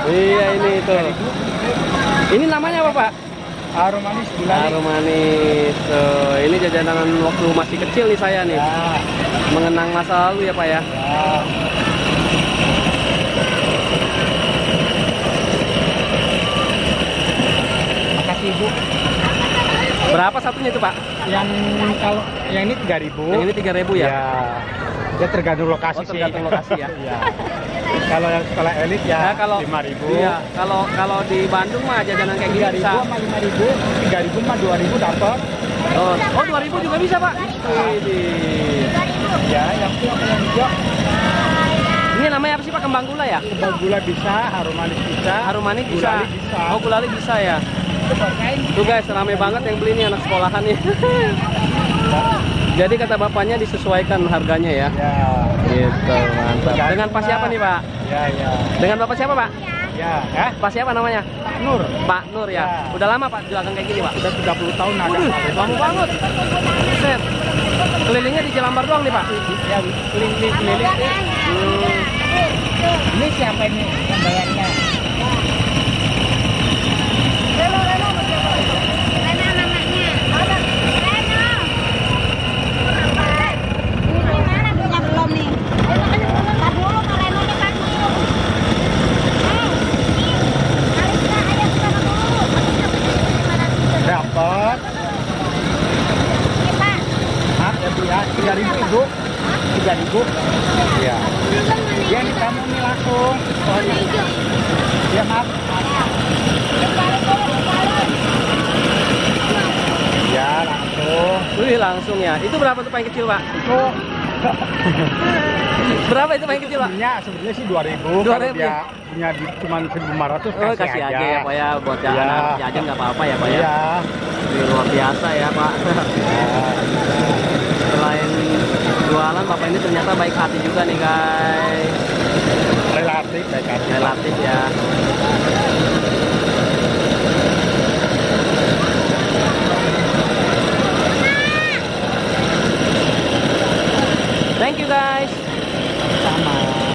Iya ini itu. Ini namanya apa Pak? Harum manis gulali. Harum manis. Tuh, ini jajanan waktu masih kecil nih saya nih. Ya, Mengenang masa lalu ya Pak ya. ya. Makasih Ibu. Berapa satunya itu Pak? Yang kalau yang ini 3.000. Yang ini 3.000 ya? Ya. Ya tergantung lokasi Oh, tergantung lokasi ya. Ya. Kalau yang sekolah elit ya, Nah, kalau 5.000. Iya, kalau di Bandung mah jajanan kayak gini 3.000 bisa. sama 5.000, 3.000 sama 2.000 dapat. Oh, 2.000 juga bisa Pak. Widih. Ya, yang hijau. Ini namanya apa sih Pak? Kembang gula ya? Kembang gula bisa, harum manis bisa. Harum manis bisa. Gulali bisa. Oh, gulali bisa ya. Tuh guys, rame banget yang beli nih anak sekolahan nih. Jadi kata bapaknya disesuaikan harganya ya. Ya. Gitu, mantap. Dengan Pak siapa nih Pak? Ya, ya. Dengan Bapak siapa Pak? Ya, Pak siapa namanya? Pak Nur. Pak Nur ya. Ya. Udah lama Pak dagang kayak gini Pak? Udah 30 tahun ada. Waduh, lama banget. Set. Kelilingnya di Jelambar doang nih Pak? Ya, keliling. Ini siapa ini pembayarnya? Dapat. Maaf ya Bu ya, 3.000 Ibu. 3.000. Ya. Ya ini kamu nih langsung. Ya maaf. Ya langsung. Wih langsung ya. Itu berapa tuh paling kecil Pak? Itu Berapa itu paling kecil Pak? sebenarnya sih 2.000. 2.000 Kalau ya? dia punya di cuma 1.500 Oh, kasih aja ya Pak ya. Buat anak jajan nggak apa-apa ya Pak ya. Iya. Ini luar biasa ya Pak. Selain jualan Bapak ini ternyata baik hati juga nih guys. Relatif baik hati. Relatif ya.